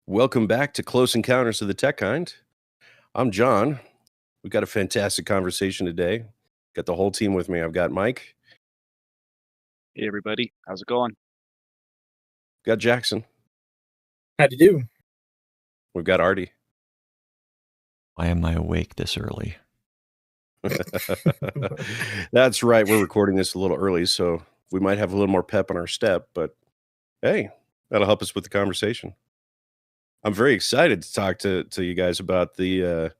Welcome back to Close Encounters of the Tech Kind. I'm John. We've got a fantastic conversation today. Got the whole team with me. I've got Mike, Hey everybody, how's it going? got Jackson, How'd you do? we've got Artie. Why am I awake this early? That's right. We're recording this a little early, so we might have a little more pep in our step, but hey, that'll help us with the conversation. I'm very excited to talk to you guys about the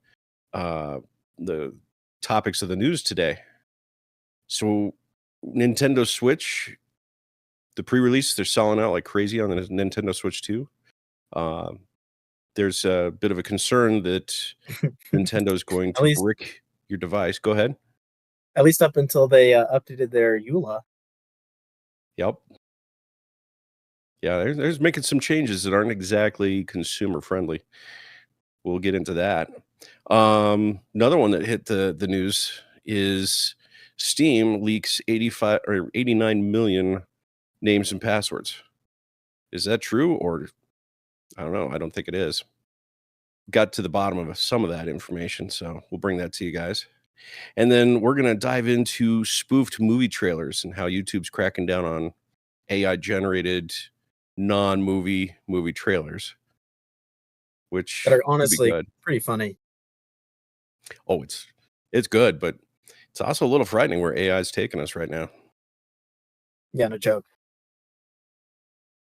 topics of the news today. So Nintendo Switch, the pre-release, they're selling out like crazy on the Nintendo Switch 2. There's a bit of a concern that Nintendo's going to brick your device. Go ahead. At least up until they updated their EULA. Yep. Yeah, there's making some changes that aren't exactly consumer friendly. We'll get into that. Another one that hit the news is Steam leaks 85 or 89 million names and passwords. Is that true, or I don't know? I don't think it is. Got to the bottom of some of that information, so we'll bring that to you guys. And then we're going to dive into spoofed movie trailers and how YouTube's cracking down on AI-generated non-movie trailers, which that are honestly good. Pretty funny. Oh, it's good, but it's also a little frightening where AI is taking us right now. Yeah, no joke.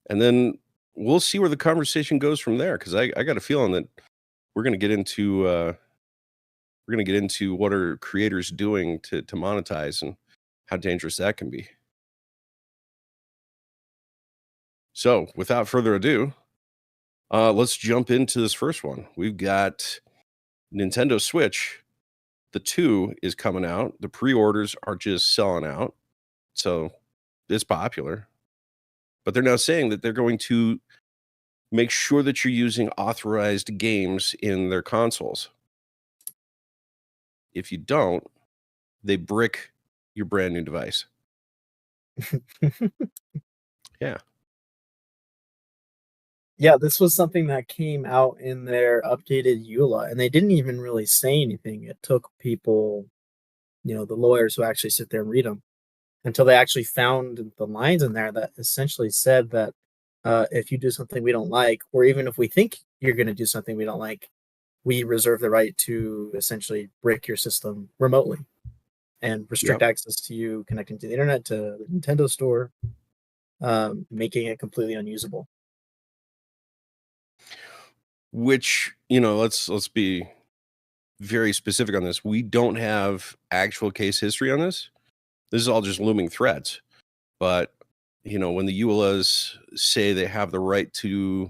And then we'll see where the conversation goes from there, because I got a feeling that we're going to get into what are creators doing to monetize and how dangerous that can be. So, without further ado, let's jump into this first one. We've got Nintendo Switch. The 2 is coming out. The pre-orders are just selling out. So, it's popular. But they're now saying that they're going to make sure that you're using authorized games in their consoles. If you don't, they brick your brand new device. Yeah. Yeah, this was something that came out in their updated EULA, and they didn't even really say anything. It took people, the lawyers who actually sit there and read them, until they actually found the lines in there that essentially said that if you do something we don't like, or even if we think you're going to do something we don't like, we reserve the right to essentially break your system remotely and restrict access to you connecting to the internet, to the Nintendo store, making it completely unusable. Which, let's be very specific on this. We don't have actual case history on this. This is all just looming threats. But, when the EULAs say they have the right to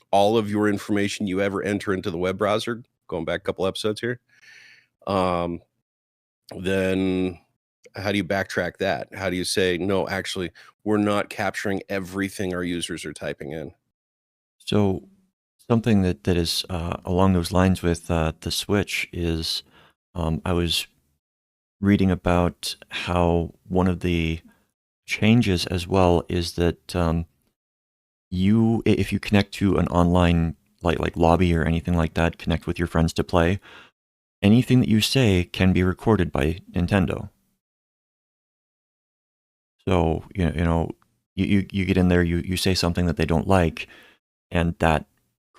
all of your information you ever enter into the web browser, going back a couple episodes here, then how do you backtrack that? How do you say, no, actually, we're not capturing everything our users are typing in? So something that is along those lines with the Switch is I was reading about how one of the changes as well is that if you connect to an online like lobby or anything like that, connect with your friends to play, anything that you say can be recorded by Nintendo. So you get in there, you say something that they don't like, and that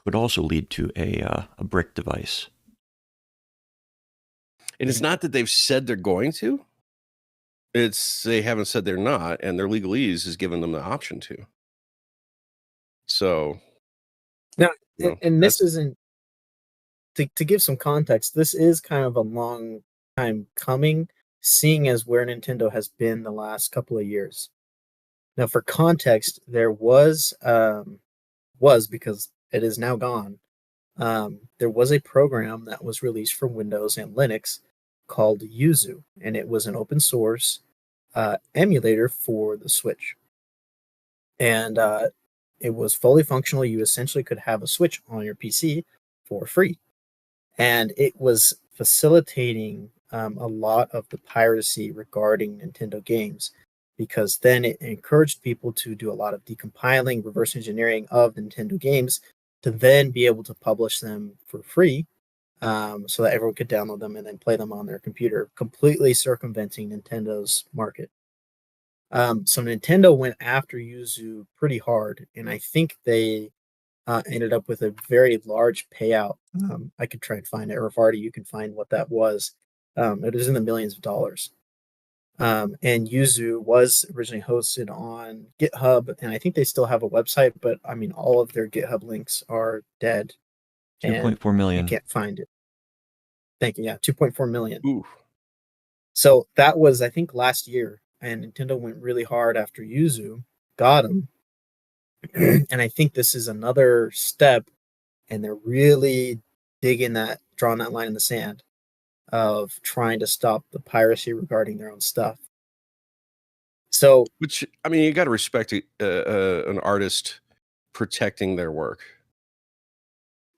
could also lead to a brick device. And it's not that they've said they're going to. It's they haven't said they're not, and their legalese has given them the option to. So now, and this isn't to give some context. This is kind of a long time coming, seeing as where Nintendo has been the last couple of years. Now, for context, there was because it is now gone. There was a program that was released for Windows and Linux called Yuzu, and it was an open source emulator for the Switch. And it was fully functional. You essentially could have a Switch on your PC for free. And it was facilitating a lot of the piracy regarding Nintendo games, because then it encouraged people to do a lot of decompiling, reverse engineering of Nintendo games to then be able to publish them for free, so that everyone could download them and then play them on their computer, completely circumventing Nintendo's market. So Nintendo went after Yuzu pretty hard, and I think they ended up with a very large payout. I could try and find it, or if Artie, you can find what that was. It was in the millions of dollars. And Yuzu was originally hosted on GitHub, and I think they still have a website, but I mean, all of their GitHub links are dead. 2.4 million. You can't find it. Thank you. Yeah, 2.4 million. Ooh. So that was, I think, last year, and Nintendo went really hard after Yuzu, got him. And I think this is another step, and they're really drawing that line in the sand of trying to stop the piracy regarding their own stuff. So, which, I mean, you got to respect an artist protecting their work.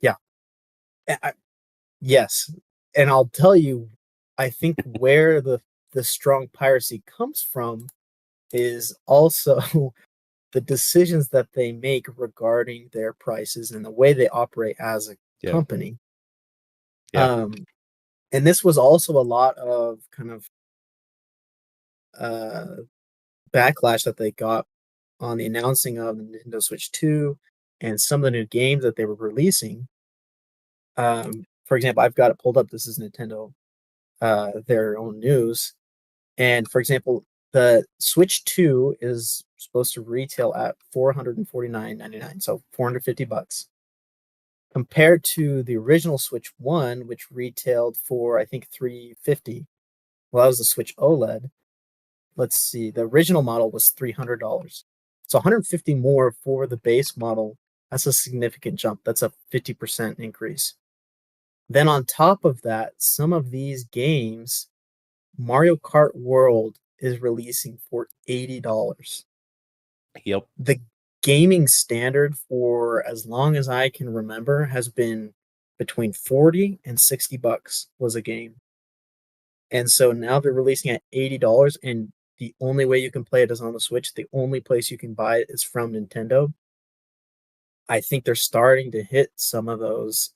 Yeah. Yes. And I'll tell you, I think where the strong piracy comes from is also the decisions that they make regarding their prices and the way they operate as a company. Yeah. And this was also a lot of kind of backlash that they got on the announcing of the Nintendo Switch 2 and some of the new games that they were releasing. For example, I've got it pulled up. This is Nintendo, their own news. And for example, the Switch 2 is supposed to retail at $449.99, so $450, compared to the original Switch 1, which retailed for, I think, $350. Well, that was the Switch OLED. Let's see, the original model was $300. So $150 more for the base model. That's a significant jump. That's a 50% increase. Then on top of that, some of these games, Mario Kart World is releasing for $80. Yep. The gaming standard for as long as I can remember has been between $40 and $60 was a game. And so now they're releasing at $80, and the only way you can play it is on the Switch. The only place you can buy it is from Nintendo. I think they're starting to hit some of those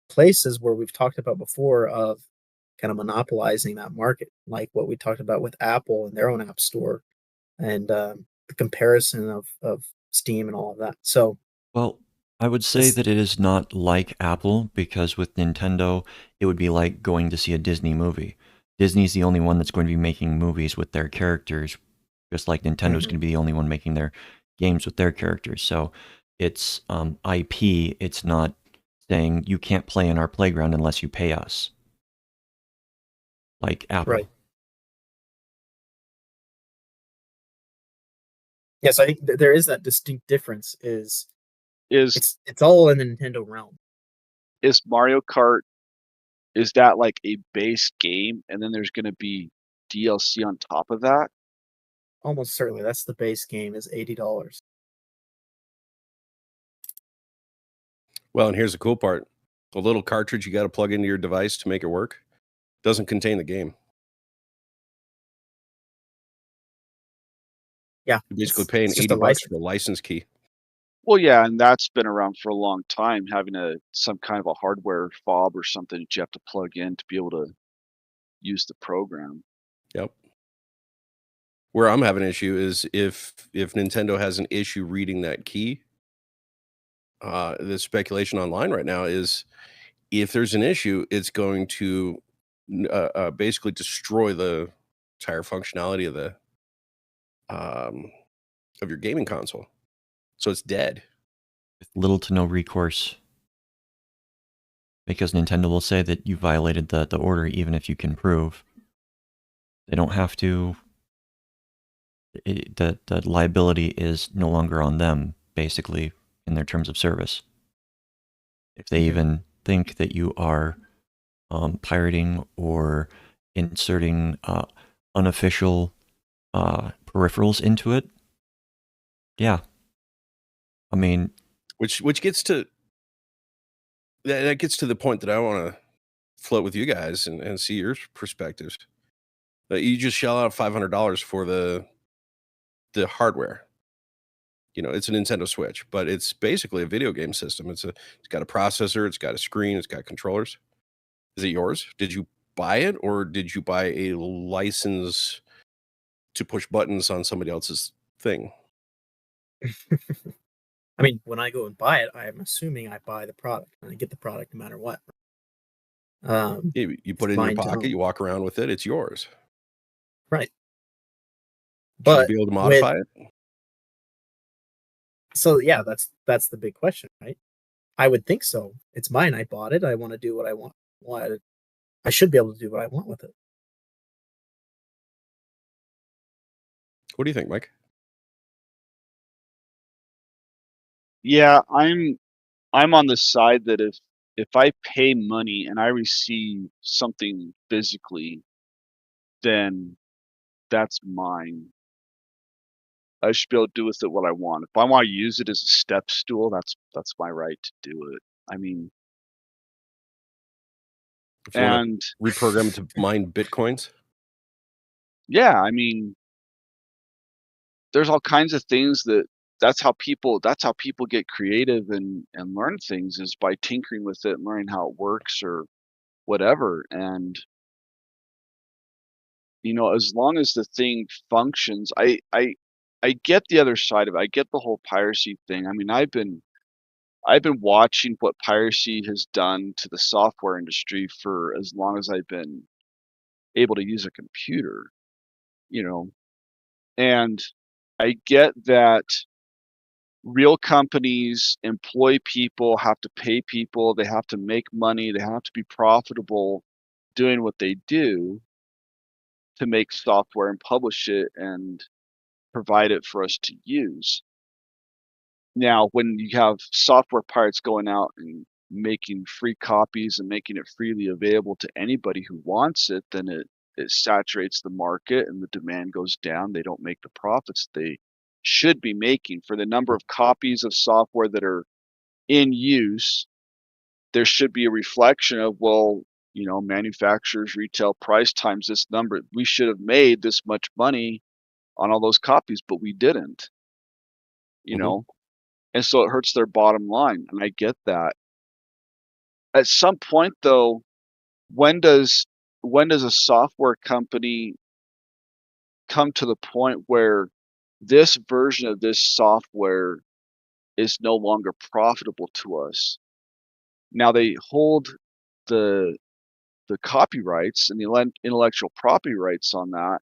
places where we've talked about before of kind of monopolizing that market, like what we talked about with Apple and their own app store, and the comparison of Steam and all of that. So, well, I would say that it is not like Apple, because with Nintendo, it would be like going to see a Disney movie. Disney's the only one that's going to be making movies with their characters, just like Nintendo's going to be the only one making their games with their characters. So it's IP. It's not saying you can't play in our playground unless you pay us, like Apple. Right. Yes, I think there is that distinct difference. It's all in the Nintendo realm. Is Mario Kart, is that like a base game and then there's going to be DLC on top of that? Almost certainly. That's the base game, is $80. Well, and here's the cool part. The little cartridge you got to plug into your device to make it work doesn't contain the game. Yeah. You're basically paying $80 for the license key. Well, yeah, and that's been around for a long time, having some kind of a hardware fob or something that you have to plug in to be able to use the program. Yep. Where I'm having an issue is if Nintendo has an issue reading that key, the speculation online right now is if there's an issue, it's going to basically destroy the entire functionality of your gaming console. So it's dead. With little to no recourse. Because Nintendo will say that you violated the order even if you can prove. They don't have to. The liability is no longer on them, basically, in their terms of service. If they even think that you are pirating or inserting unofficial peripherals into it, yeah. I mean, which gets to that gets to the point that I want to float with you guys and see your perspectives. That you just shell out $500 for the hardware. it's a Nintendo Switch, but it's basically a video game system. It's got a processor, it's got a screen, it's got controllers. Is it yours? Did you buy it, or did you buy a license to push buttons on somebody else's thing? I mean, when I go and buy it, I'm assuming I buy the product and I get the product no matter what. You put it It's in your mine to pocket, own. you walk around with it, it's yours. Right. Should you But be able to with modify it? so yeah, that's the big question, right? I would think so. It's mine. I bought it. I want to do what I want. I should be able to do what I want with it. What do you think, Mike? Yeah, I'm on the side that if I pay money and I receive something physically, then that's mine. I should be able to do with it what I want. If I want to use it as a step stool, that's my right to do it. I mean, If you want to and reprogram it to mine Bitcoins? yeah, I mean, there's all kinds of things that's how people get creative and learn things, is by tinkering with it and learning how it works or whatever. And as long as the thing functions, I get the other side of it. I get the whole piracy thing. I mean, I've been watching what piracy has done to the software industry for as long as I've been able to use a computer, and I get that real companies employ people, have to pay people, they have to make money, they have to be profitable doing what they do to make software and publish it and provide it for us to use. Now, when you have software pirates going out and making free copies and making it freely available to anybody who wants it, then it saturates the market and the demand goes down. They don't make the profits they should be making for the number of copies of software that are in use. There should be a reflection of, well, manufacturers retail price times this number. We should have made this much money on all those copies, but we didn't, Mhm. and so it hurts their bottom line. And I get that. At some point, though, when does a software company come to the point where this version of this software is no longer profitable to us? Now they hold the copyrights and the intellectual property rights on that,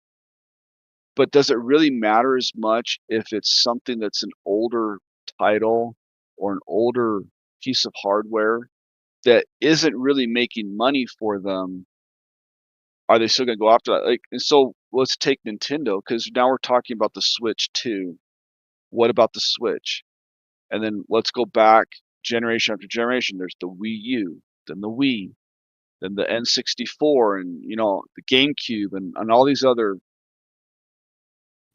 but does it really matter as much if it's something that's an older title or an older piece of hardware that isn't really making money for them? Are they still going to go after that? And so let's take Nintendo, because now we're talking about the Switch 2. What about the Switch? And then let's go back generation after generation. There's the Wii U, then the Wii, then the N64, and the GameCube, and all these other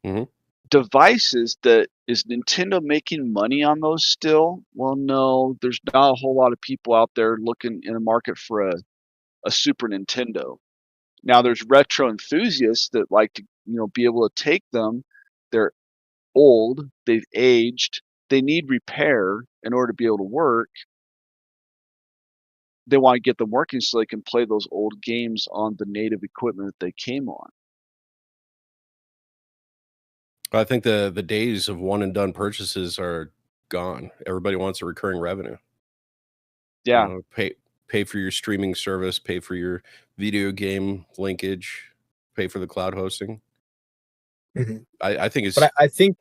Mhm. devices. That is Nintendo making money on those still? Well, no, there's not a whole lot of people out there looking in a market for a Super Nintendo. Now there's retro enthusiasts that like to, be able to take them. They're old, they've aged, they need repair in order to be able to work. They want to get them working so they can play those old games on the native equipment that they came on. I think the days of one and done purchases are gone. Everybody wants a recurring revenue. Yeah. Pay for your streaming service, pay for your video game linkage, pay for the cloud hosting. Mhm. I think But I think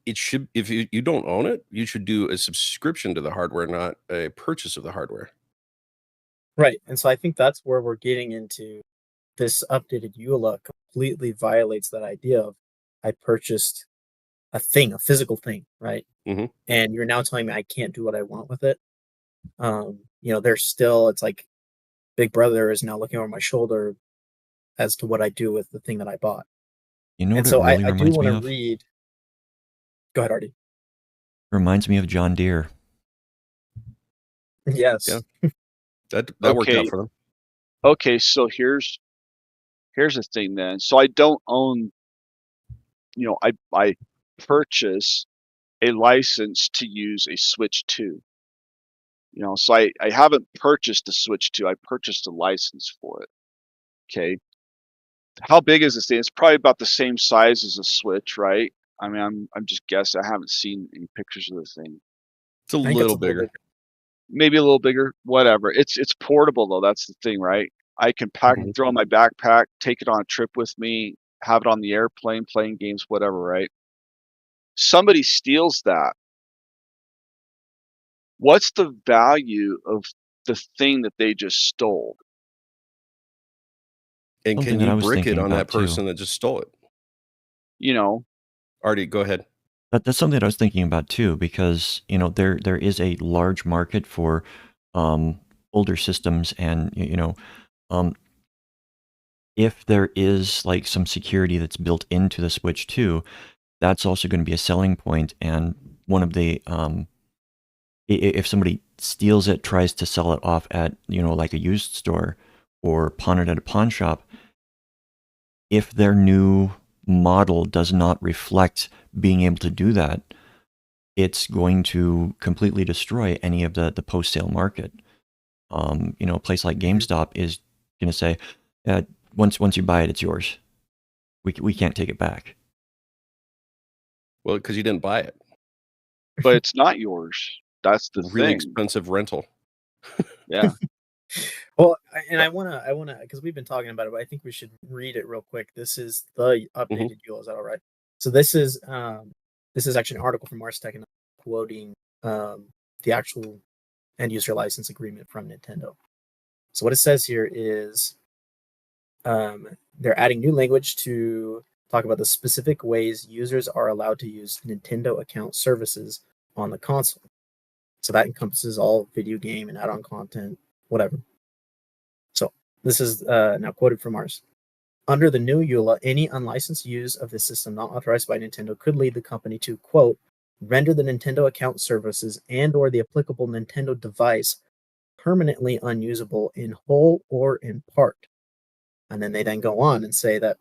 it should, if you don't own it, you should do a subscription to the hardware, not a purchase of the hardware. right, and so I think that's where we're getting into. This updated EULA completely violates that idea of I purchased a thing, a physical thing, right? Mhm. And you're now telling me I can't do what I want with it. There's still, it's like Big Brother is now looking over my shoulder as to what I do with the thing that I bought. You know And what it so really I do reminds want me to of? read. Go ahead, Artie. Reminds me of John Deere. Yes. Yeah. That worked out Okay. for them. Okay. So here's the thing then. So I don't own, I purchase a license to use a Switch 2. So I haven't purchased a Switch 2. I purchased a license for it. Okay. How big is this thing? It's probably about the same size as a Switch, right? I mean, I'm just guessing. I haven't seen any pictures of the thing. It's a I think little it's a little bigger. Maybe a little bigger, whatever. It's portable though. That's the thing, right? I can pack Mhm. throw it in my backpack, take it on a trip with me, have it on the airplane, playing games, whatever, right? Somebody steals that. What's the value of the thing that they just stole? And Something can that you I was brick it thinking on that about too. person that just stole it? You know, Artie, go ahead. That's something that I was thinking about too, because there is a large market for older systems, and if there is like some security that's built into the Switch 2, that's also going to be a selling point. And one of the if somebody steals it, tries to sell it off at like a used store or pawn it at a pawn shop, if their new model does not reflect being able to do that, it's going to completely destroy any of the post-sale market. A place like GameStop is going to say, once you buy it, it's yours. We can't take it back. Well, because you didn't buy it. but it's not yours. That's the Really thing. expensive rental. Yeah. Well, I wanna, because we've been talking about it, but I think we should read it real quick. This is the updated EULA. Is that all right? So this is actually an article from Ars Tech, and I'm quoting the actual end user license agreement from Nintendo. So what it says here is they're adding new language to talk about the specific ways users are allowed to use Nintendo account services on the console. So that encompasses all video game and add-on content, whatever. So this is now quoted from ours. Under the new EULA, any unlicensed use of the system not authorized by Nintendo could lead the company to, quote, render the Nintendo account services and or the applicable Nintendo device permanently unusable in whole or in part. And then they then go on and say that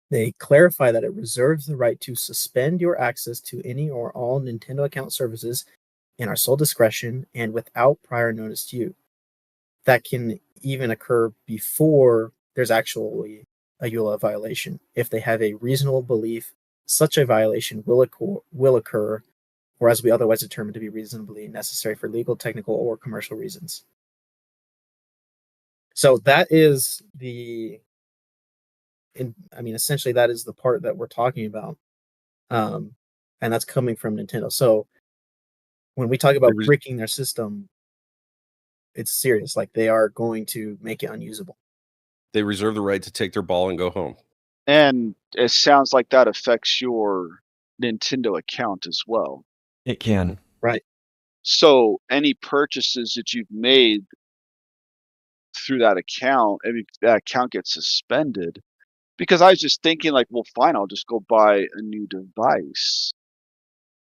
they clarify that it reserves the right to suspend your access to any or all Nintendo account services in our sole discretion and without prior notice to you. That can even occur before there's actually a EULA violation, if they have a reasonable belief such a violation will occur, or as we otherwise determine to be reasonably necessary for legal, technical, or commercial reasons. So that is essentially that is the part that we're talking about, and that's coming from Nintendo. So when we talk about breaking their system, it's serious. Like, they are going to make it unusable. They reserve the right to take their ball and go home. And it sounds like that affects your Nintendo account as well. It can. Right. So any purchases that you've made through that account, that account gets suspended. Because I was just thinking, like, well, fine, I'll just go buy a new device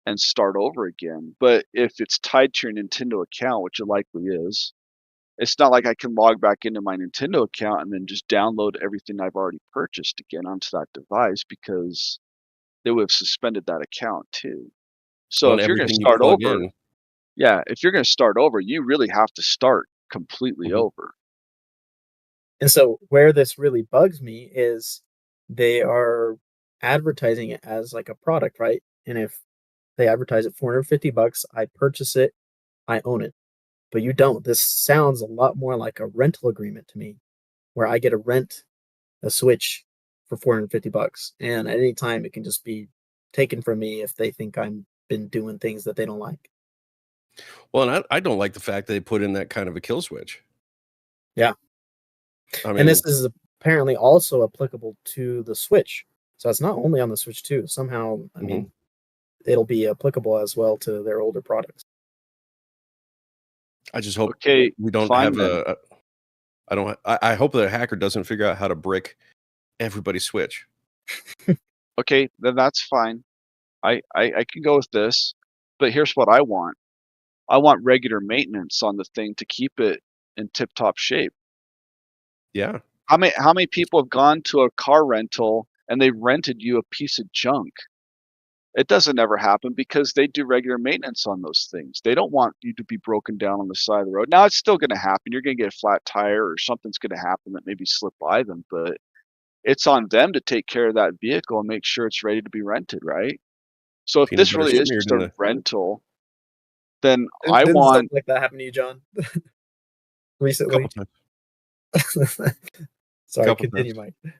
and start over again. But if it's tied to your Nintendo account, which it likely is, it's not like I can log back into my Nintendo account and then just download everything I've already purchased again onto that device, because they would have suspended that account too. So On if you're going to everything you start plug over, in. yeah, if you're going to start over, you really have to start completely over. And so where this really bugs me is they are advertising it as like a product, right? And if they advertise it $450, I purchase it, I own it. But you don't. This sounds a lot more like a rental agreement to me, where I get to rent a Switch for $450, and at any time it can just be taken from me if they think I'm been doing things that they don't like. Well, and I don't like the fact that they put in that kind of a kill switch. Yeah. I mean, And this is apparently also applicable to the Switch. So it's not only on the Switch too. Somehow, I mean, it'll be applicable as well to their older products. I just hope Okay, we don't fine have I hope that a hacker doesn't figure out how to brick everybody's Switch. Okay, then that's fine. I can go with this, but here's what I want. I want regular maintenance on the thing to keep it in tip-top shape. Yeah. How many people have gone to a car rental and they rented you a piece of junk? It doesn't ever happen because they do regular maintenance on those things. They don't want you to be broken down on the side of the road. Now, it's still going to happen. You're going to get a flat tire or something's going to happen that maybe slip by them, but it's on them to take care of that vehicle and make sure it's ready to be rented, right? So if Peanut this butter really is smeared just in a the rental, then I Didn't want something like that happen to you, John, couple recently? times. Sorry, Couple continue, times. Mike.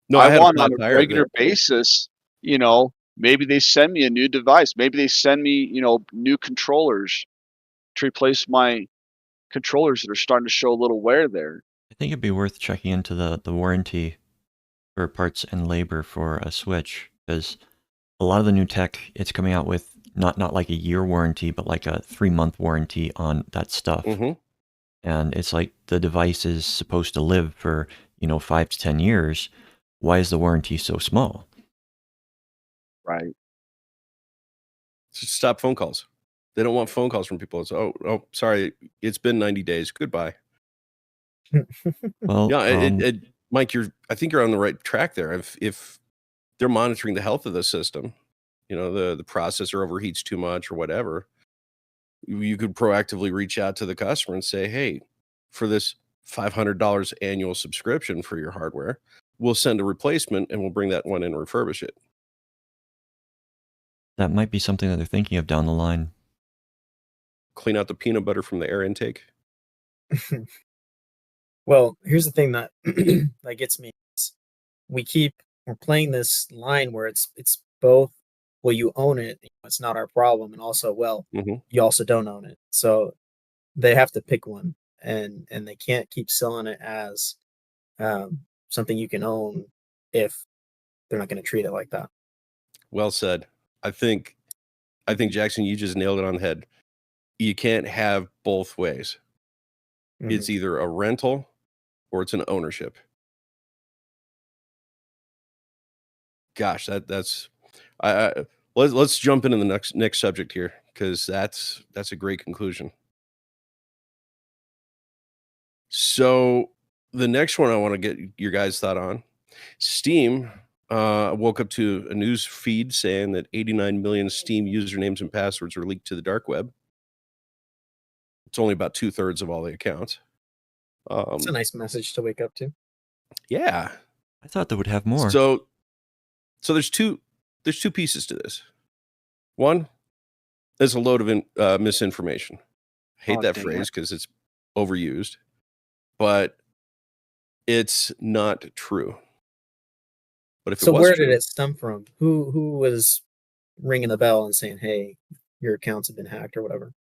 No, I I had a want on flat a tire regular that basis, maybe they send me a new device. Maybe they send me, new controllers to replace my controllers that are starting to show a little wear there. I think it'd be worth checking into the warranty for parts and labor for a Switch, because a lot of the new tech it's coming out with not like a year warranty, but like a 3-month warranty on that stuff. Mhm. And it's like the device is supposed to live for 5 to 10 years. Why is the warranty so small? Right. Just stop phone calls. They don't want phone calls from people. It's, oh, sorry, it's been 90 days. Goodbye. Well, Yeah, Mike, I think you're on the right track there. If they're monitoring the health of the system, the processor overheats too much or whatever, you could proactively reach out to the customer and say, hey, for this $500 annual subscription for your hardware, we'll send a replacement and we'll bring that one in and refurbish it. that might be something that they're thinking of down the line. Clean out the peanut butter from the air intake. Well, here's the thing that that gets me is we're playing this line where it's both, well, you own it, it's not our problem, and also, well, Mhm. you also don't own it. So they have to pick one, and they can't keep selling it as something you can own if they're not going to treat it like that. Well said. I think Jackson, you just nailed it on the head. You can't have both ways. Mhm. It's either a rental or it's an ownership. Gosh, that's let's jump into the next subject here, because that's a great conclusion. So the next one I want to get your guys' thought on. Steam woke up to a news feed saying that 89 million Steam usernames and passwords were leaked to the dark web. It's only about 2/3 of all the accounts. It's a nice message to wake up to. Yeah. I thought they would have more. So there's two pieces to this. One, there's a load of misinformation. I hate Oh, that dang phrase it. because it's overused, but it's not true. But if it So was where did true, it stem from? Who was ringing the bell and saying, "Hey, your accounts have been hacked" or whatever?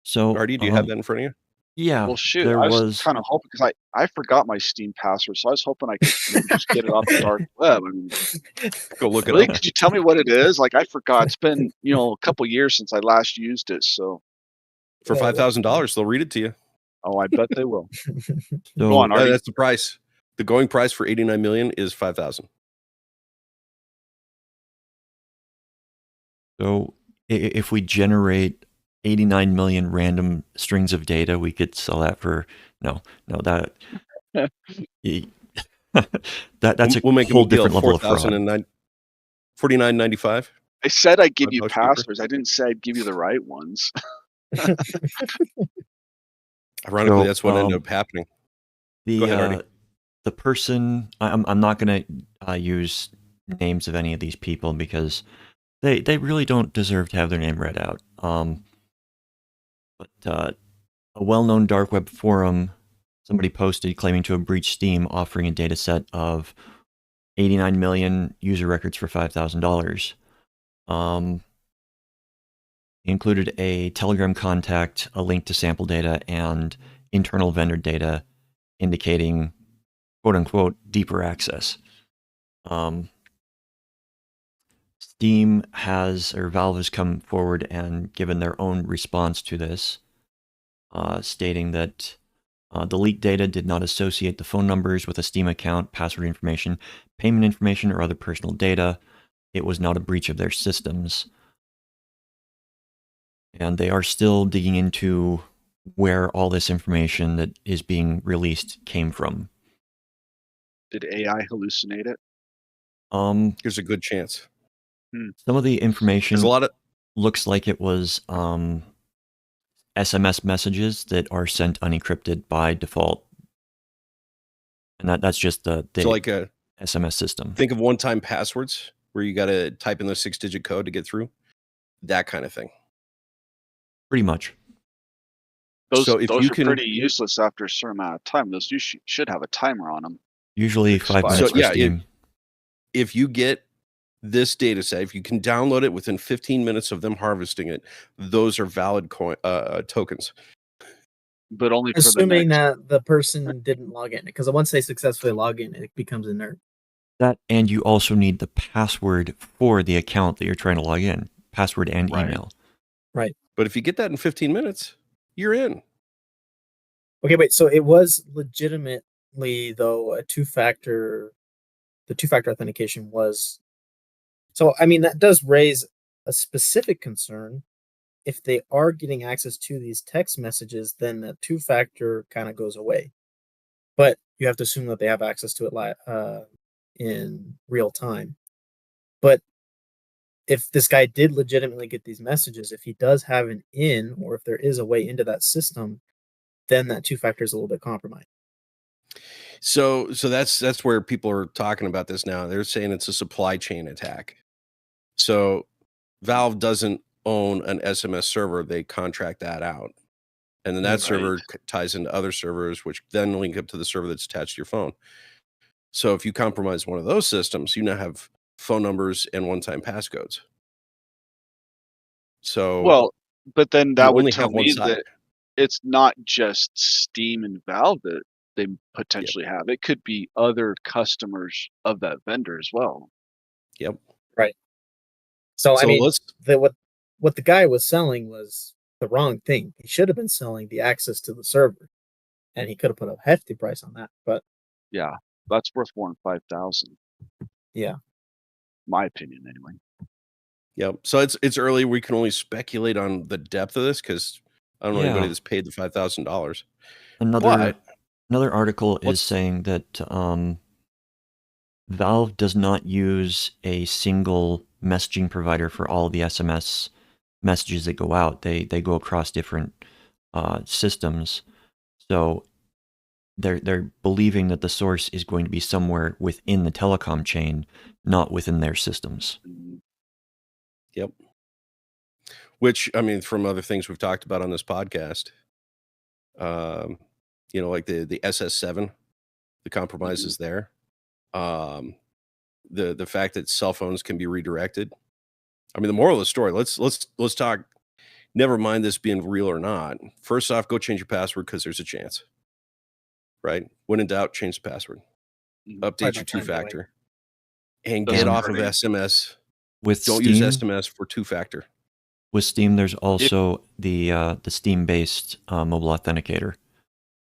So, Artie, do you have that in front of you? yeah, Well, shoot, there I was was. kind of hoping because I forgot my Steam password, so I was hoping I could maybe just get it off the dark web. I mean, Go look it really, up. could you tell me what it is? Like, I forgot. It's been, a couple years since I last used it, so For Well, $5,000, they'll read it to you. I bet they will. Go So, on, Artie. That's the price. The going price for 89 million is 5,000. so if we generate 89 million random strings of data, we could sell that for that that's a We'll make whole a deal different level of fraud. $49.95. I said I'd give you $5 cheaper. passwords. I didn't say I'd give you the right ones. Ironically, So, that's what ended up happening. Go ahead, Artie. The person, I'm not going to use names of any of these people because they really don't deserve to have their name read out. But a well-known dark web forum, somebody posted claiming to have breached Steam, offering a data set of 89 million user records for $5,000. Included a Telegram contact, a link to sample data, and internal vendor data indicating quote-unquote deeper access. Steam Valve has come forward and given their own response to this, stating that the leaked data did not associate the phone numbers with a Steam account, password information, payment information, or other personal data. It was not a breach of their systems. And they are still digging into where all this information that is being released came from. Did AI hallucinate it? There's a good chance. Some of the information There's a lot of looks like it was SMS messages that are sent unencrypted by default, and that's just the so like a SMS system. think of one-time passwords where you got to type in the 6-digit code to get through. That kind of thing. Pretty much. Those So if those you are can, pretty useless after a certain amount of time. Those should have a timer on them. Usually 5 minutes So for yeah, Steam. if you get this data set, if you can download it within 15 minutes of them harvesting it, those are valid tokens. But only for Assuming the that the person didn't log in, because once they successfully log in, it becomes inert. That, and you also need the password for the account that you're trying to log in, password and Right. email. Right. But if you get that in 15 minutes, you're in. Okay, wait. So it was legitimately though a two-factor. The two-factor authentication was. So I mean that does raise a specific concern. If they are getting access to these text messages, then that two-factor kind of goes away. But you have to assume that they have access to it in real time. But if this guy did legitimately get these messages, if he does have an in, or if there is a way into that system, then that two-factor is a little bit compromised. So that's where people are talking about this now. They're saying it's a supply chain attack. So Valve doesn't own an SMS server; they contract that out, and then that Right. server ties into other servers, which then link up to the server that's attached to your phone. So if you compromise one of those systems, you now have phone numbers and one-time passcodes. So Well, but then you that would only tell have one me side. that it's not just Steam and Valve that they potentially have. It could be other customers of that vendor as well. Yep. Right. So I So mean, let's what the guy was selling was the wrong thing. He should have been selling the access to the server, and he could have put a hefty price on that. But Yeah, that's worth more than 5,000. yeah, My opinion, anyway. Yep. So it's early. We can only speculate on the depth of this because I don't know anybody Yeah. that's paid the $5,000. Another article is What's- saying that Valve does not use a single messaging provider for all the SMS messages that go out. They go across different systems. So they're believing that the source is going to be somewhere within the telecom chain, not within their systems. Yep. Which, I mean, from other things we've talked about on this podcast, like the SS7, the compromises there. The fact that cell phones can be redirected. I mean, the moral of the story, let's talk, never mind this being real or not. First off, go change your password because there's a chance. Right? When in doubt, change the password. Update your two-factor. And get off of SMS. With Don't Steam, use SMS for two-factor. With Steam, there's also the Steam-based mobile authenticator.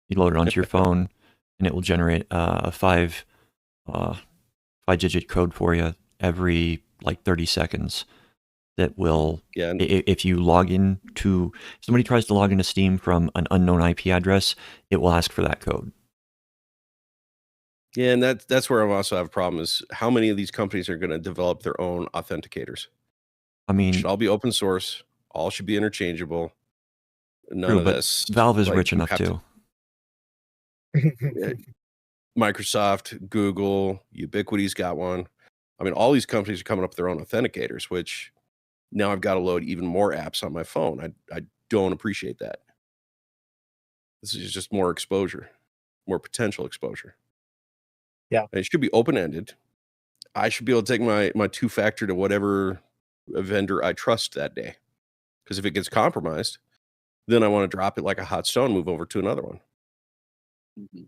You load it onto your phone, and it will generate a five-digit code for you every 30 seconds. That will, if you log in to, somebody tries to log into Steam from an unknown IP address, it will ask for that code. Yeah, and that's where I also have a problem is how many of these companies are going to develop their own authenticators? I mean, it should all be open source. All should be interchangeable. None true, of but this. Valve is rich enough too. Microsoft, Google, Ubiquity's got one. I mean, all these companies are coming up with their own authenticators, which now I've got to load even more apps on my phone. I don't appreciate that. This is just more exposure, more potential exposure. Yeah. And it should be open-ended. I should be able to take my two-factor to whatever vendor I trust that day. Because if it gets compromised, then I want to drop it like a hot stone, move over to another one. Mm-hmm.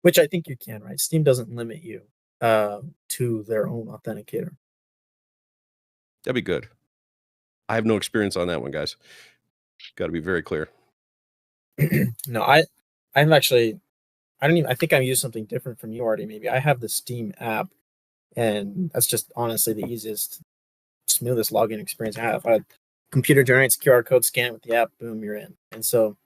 Which I think you can, right? Steam doesn't limit you to their own authenticator. That'd be good. I have no experience on that one, guys. Got to be very clear. No, I'm actually, I think I use something different from you already. Maybe I have the Steam app, and that's just honestly the easiest, smoothest login experience I have. Computer generates QR code, scan it with the app, boom, you're in. And so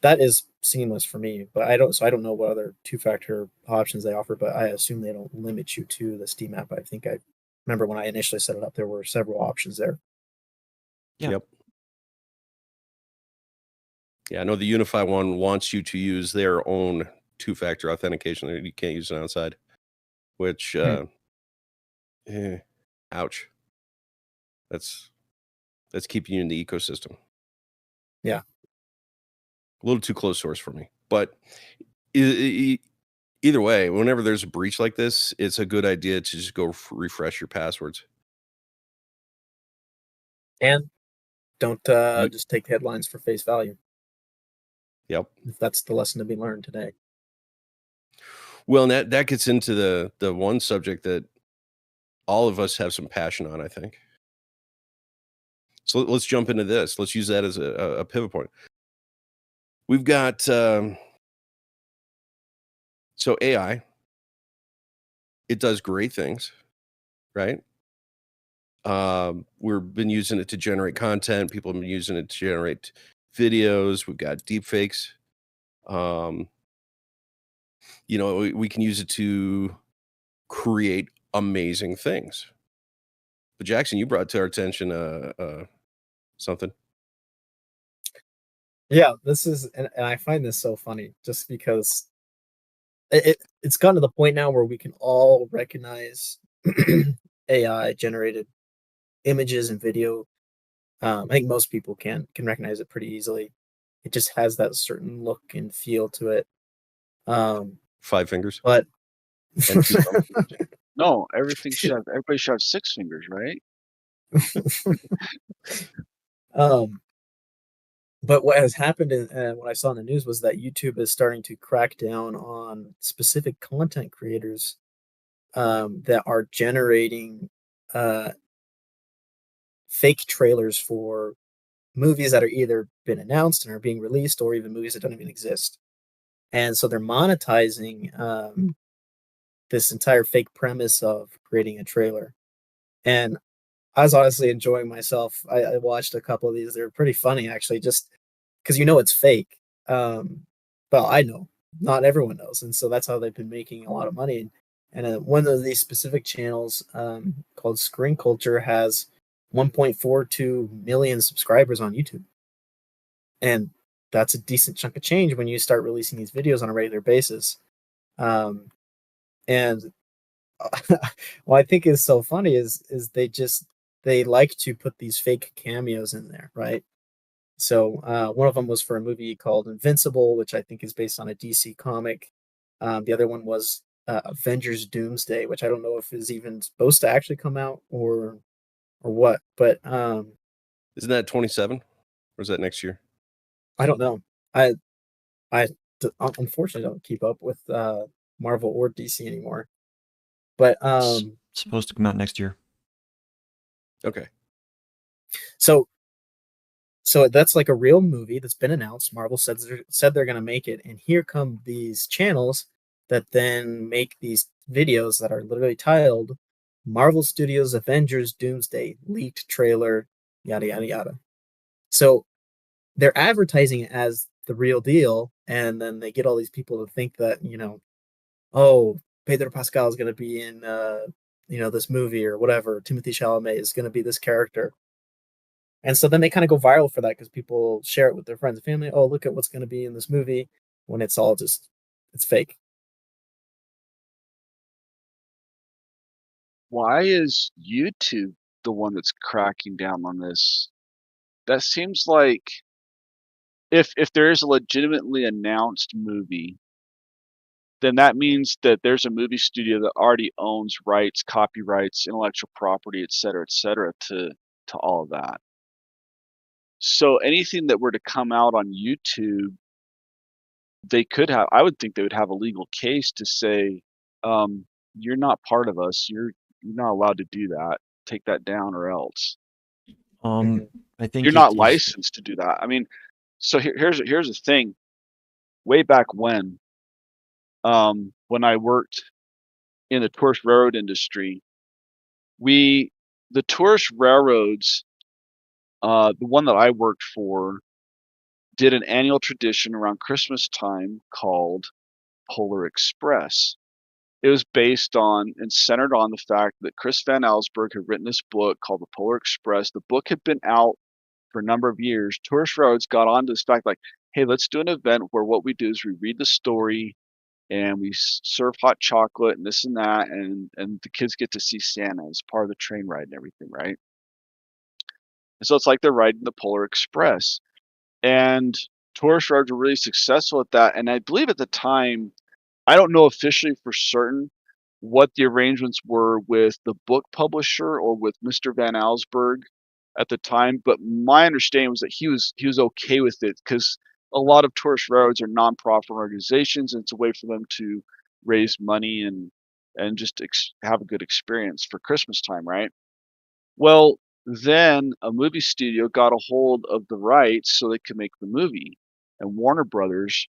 that is seamless for me. But I don't know what other two-factor options they offer, but I assume they don't limit you to the Steam app. I think I remember when I initially set it up, there were several options there. Yeah. Yep. Yeah, I know the Unify one wants you to use their own two-factor authentication. You can't use it outside, which, ouch. That's keeping you in the ecosystem. Yeah. A little too close source for me. But either way, whenever there's a breach like this, it's a good idea to just go refresh your passwords. And don't just take the headlines for face value. Yep. If that's the lesson to be learned today. Well, and that gets into the one subject that all of us have some passion on, I think. So let's jump into this. Let's use that as a pivot point. We've got so AI. It does great things, right? We've been using it to generate content. People have been using it to generate videos. We've got deep fakes. You know, we can use it to create amazing things. But Jackson, you brought to our attention something. Yeah, this is, and I find this so funny just because it's gotten to the point now where we can all recognize AI generated images and video. I think most people can recognize it pretty easily. It just has that certain look and feel to it. 5 fingers. But And 2 thumbs. No, everybody should have 6 fingers, right? But what has happened, and what I saw in the news, was that YouTube is starting to crack down on specific content creators that are generating fake trailers for movies that are either been announced and are being released, or even movies that don't even exist. And so they're monetizing this entire fake premise of creating a trailer. And I was honestly enjoying myself. I watched a couple of these. They're pretty funny, actually, just because you know it's fake. Well, I know, not everyone knows, and so that's how they've been making a lot of money. And one of these specific channels, called Screen Culture, has 1.42 million subscribers on YouTube, and that's a decent chunk of change when you start releasing these videos on a regular basis. And what I think is so funny is they like to put these fake cameos in there, right? So one of them was for a movie called Invincible, which I think is based on a DC comic. The other one was Avengers Doomsday, which I don't know if is even supposed to actually come out or what. But Isn't that 27? Or is that next year? I don't know. I unfortunately don't keep up with Marvel or DC anymore. But It's supposed to come out next year. Okay. So that's like a real movie that's been announced. Marvel said they're going to make it, and here come these channels that then make these videos that are literally titled Marvel Studios Avengers Doomsday leaked trailer, yada yada yada. So they're advertising it as the real deal, and then they get all these people to think that, oh, Pedro Pascal is going to be in this movie or whatever. Timothy Chalamet is going to be this character. And so then they kind of go viral for that because people share it with their friends and family. Oh, look at what's going to be in this movie, when it's all just, it's fake. Why is YouTube the one that's cracking down on this? That seems like if there is a legitimately announced movie, then that means that there's a movie studio that already owns rights, copyrights, intellectual property, et cetera, to all of that. So anything that were to come out on YouTube, I would think they would have a legal case to say, you're not part of us. You're not allowed to do that. Take that down or else. I think You're not licensed to do that. I mean, so here's the thing. Way back when I worked in the tourist railroad industry, the tourist railroads, the one that I worked for, did an annual tradition around Christmas time called Polar Express. it was based on and centered on the fact that Chris Van Allsburg had written this book called The Polar Express. The book had been out for a number of years. Tourist Roads got onto this fact like, hey, let's do an event where what we do is we read the story and we serve hot chocolate and this and that, and the kids get to see Santa as part of the train ride and everything, right? And so it's like they're riding the Polar Express. And Tourist Roads were really successful at that. And I believe at the time, I don't know officially for certain what the arrangements were with the book publisher or with Mr. Van Allsburg at the time, but my understanding was that he was okay with it because a lot of Tourist Roads are nonprofit organizations, and it's a way for them to raise money and just have a good experience for Christmas time, right? Well, then a movie studio got a hold of the rights so they could make the movie, and Warner Brothers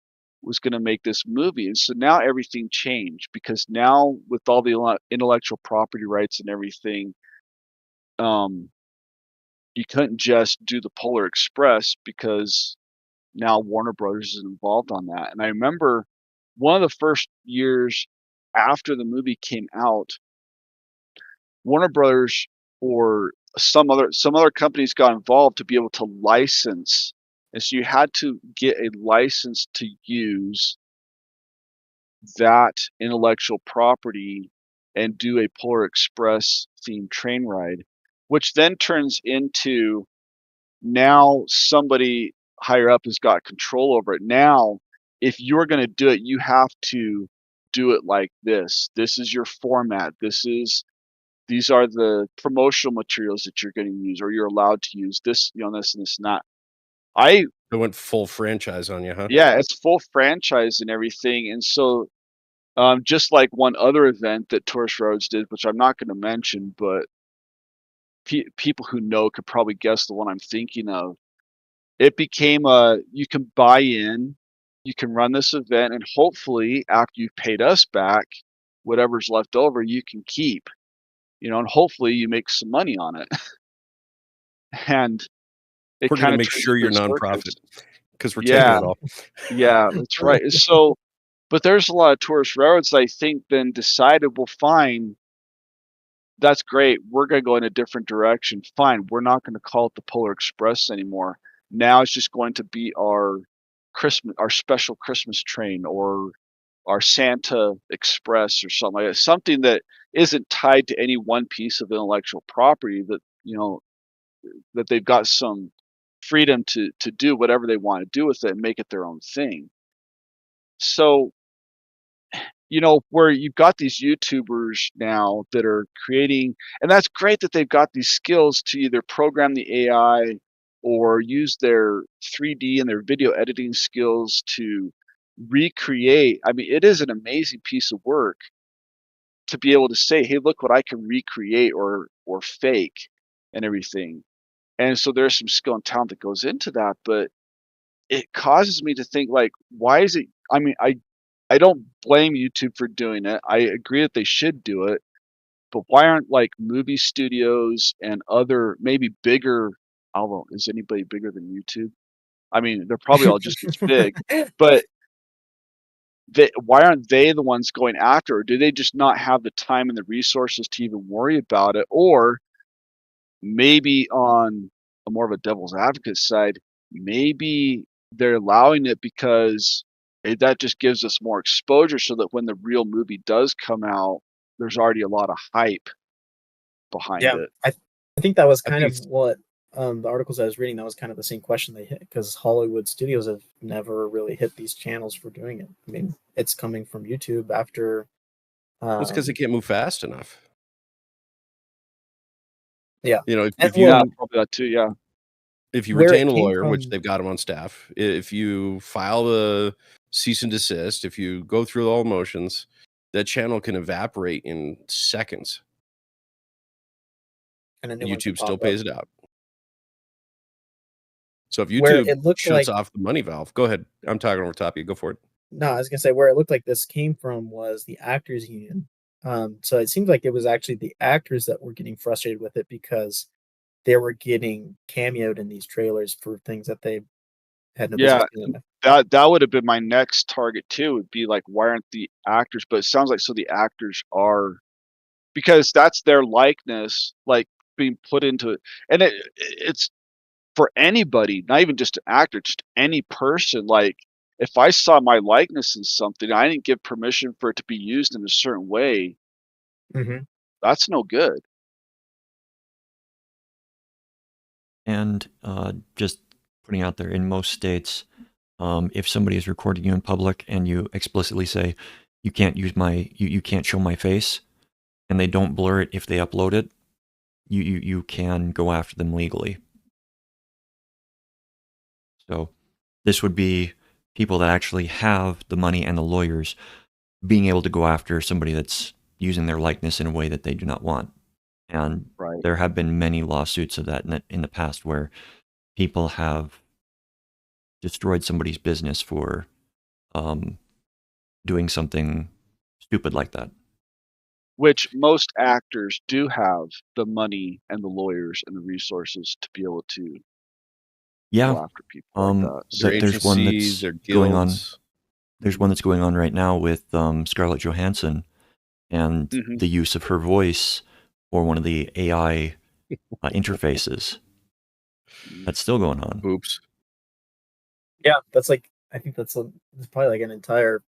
was going to make this movie. And so now everything changed because now with all the intellectual property rights and everything, you couldn't just do the Polar Express because now Warner Brothers is involved on that. And I remember one of the first years after the movie came out, Warner Brothers or some other companies got involved to be able to license. And so you had to get a license to use that intellectual property and do a Polar Express themed train ride, which then turns into now somebody higher up has got control over it. Now, if you're going to do it, you have to do it like this. This is your format. These are the promotional materials that you're going to use, or you're allowed to use this, this and this and that. They went full franchise on you, huh? Yeah, it's full franchise and everything. And so just like one other event that Tourist Roads did, which I'm not going to mention, but people who know could probably guess the one I'm thinking of. It became you can buy in, you can run this event, and hopefully after you've paid us back, whatever's left over, you can keep, and hopefully you make some money on it. And it We're going kind to of make turns sure into you're a nonprofit circus. because we're taking Yeah, it all. yeah, that's right. So, but there's a lot of Tourist Roads that I think then decided, well, fine, that's great. We're going to go in a different direction. Fine, we're not going to call it the Polar Express anymore. Now it's just going to be our special Christmas train, or our Santa Express, or something like that. Something that isn't tied to any one piece of intellectual property, that that they've got some freedom to do whatever they want to do with it and make it their own thing. So where you've got these YouTubers now that are creating, and that's great that they've got these skills to either program the AI or use their 3D and their video editing skills to recreate. I mean, it is an amazing piece of work to be able to say, hey, look what I can recreate or fake and everything. And so there's some skill and talent that goes into that, but it causes me to think, like, why is it, I mean, I don't blame YouTube for doing it. I agree that they should do it, but why aren't like movie studios and other maybe bigger, I don't know, is anybody bigger than YouTube? I mean, they're probably all just as big, but why aren't they the ones going after it? Do they just not have the time and the resources to even worry about it? Or maybe on a more of a devil's advocate side, maybe they're allowing it because that just gives us more exposure, so that when the real movie does come out, there's already a lot of hype behind Yeah, it. I think that was I kind think of it's what the articles I was reading. That was kind of the same question they hit, because Hollywood studios have never really hit these channels for doing it. I mean, it's coming from YouTube after. Well, it's because they can't move fast enough. Yeah, and if Yeah, well, you probably that too. Yeah. if you where retain it a came lawyer, which from, they've got them on staff, if you file a cease and desist, if you go through all the motions, that channel can evaporate in seconds. and a new one can YouTube still pop up. pays it out. So if Where YouTube it looked shuts like, off the money valve, go ahead. I'm talking over top of you. Go for it. no, I was gonna say where it looked like this came from was the actors union. So it seems like it was actually the actors that were getting frustrated with it because they were getting cameoed in these trailers for things that they had no business Yeah, doing that. that would have been my next target too. Would be like, why aren't the actors? But it sounds like so the actors are, because that's their likeness, like being put into it, and it's for anybody, not even just an actor, just any person. Like if I saw my likeness in something, I didn't give permission for it to be used in a certain way. Mhm. That's no good. And just putting out there, in most states, if somebody is recording you in public and you explicitly say, you can't use you can't show my face, and they don't blur it if they upload it, you can go after them legally. So this would be people that actually have the money and the lawyers being able to go after somebody that's using their likeness in a way that they do not want. And Right. there have been many lawsuits of that in the past where people have destroyed somebody's business for doing something stupid like that. Which most actors do have the money and the lawyers and the resources to be able to Yeah. go after people like that. So, Their There's one agencies, that's their going on. guilds. There's one that's going on right now with Scarlett Johansson and Mhm. the use of her voice or one of the AI interfaces. That's still going on. Oops. Yeah, that's like, I think that's probably like an entire,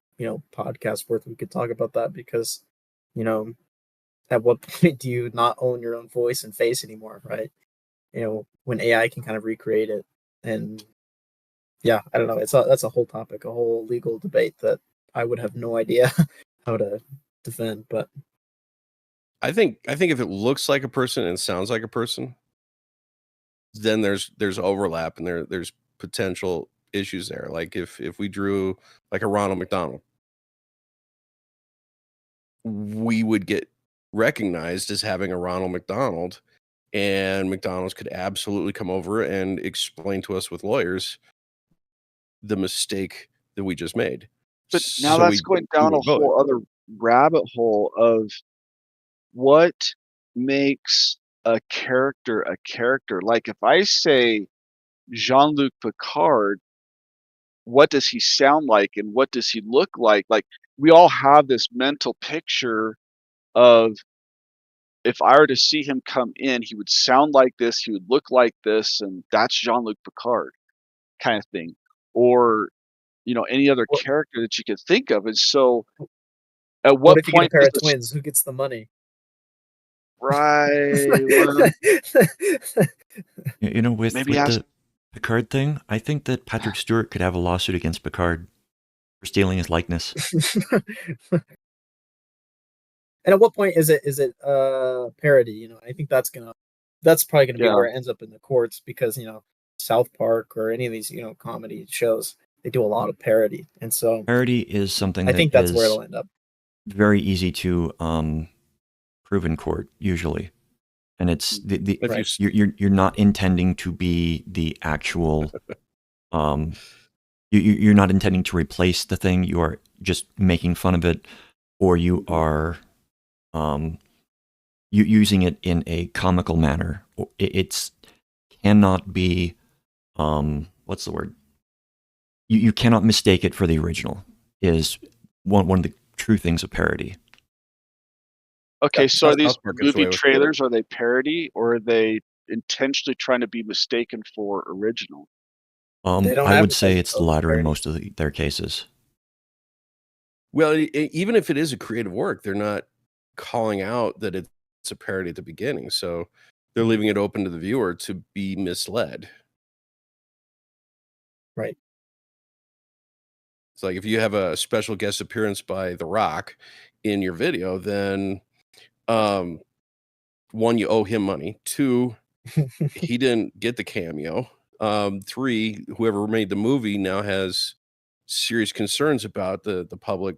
podcast worth we could talk about that, because, at what point do you not own your own voice and face anymore, right? When AI can kind of recreate it. And yeah, I don't know. That's a whole topic, a whole legal debate that I would have no idea how to defend. But I think if it looks like a person and sounds like a person, then there's overlap and there's potential issues there. Like if we drew like a Ronald McDonald, we would get recognized as having a Ronald McDonald, and McDonald's could absolutely come over and explain to us with lawyers the mistake that we just made. but now So that's going we down a would vote. whole other rabbit hole of what makes a character a character. Like if I say Jean-Luc Picard, what does he sound like and what does he look like? Like we all have this mental picture of, if I were to see him come in, he would sound like this, he would look like this, and that's Jean-Luc Picard kind of thing. Or, any other what, character that you could think of. And so at what what if you get a point pair does of twins? Who gets the money? right, well, With maybe ask, the Picard thing, I think that Patrick Stewart could have a lawsuit against Picard for stealing his likeness. And at what point is it parody? I think that's probably gonna be where it ends up in the courts, because South Park or any of these comedy shows, they do a lot of parody, and so Parody is something I think that's where it'll end up. Very easy to prove in court usually, and it's Right. you're not intending to be the actual you're not intending to replace the thing. You are just making fun of it, or you are you using it in a comical manner. It's cannot be what's the word? You cannot mistake it for the original. Is one of the true things of parody. okay, so are these South Park gets movie away with it. trailers, are they parody or are they intentionally trying to be mistaken for original? I would say it's the latter in parody. most of their cases. Well, even if it is a creative work, they're not calling out that it's a parody at the beginning, so they're leaving it open to the viewer to be misled. Right. It's like if you have a special guest appearance by The Rock in your video, then one, you owe him money. Two, he didn't get the cameo. Three, whoever made the movie now has serious concerns about the public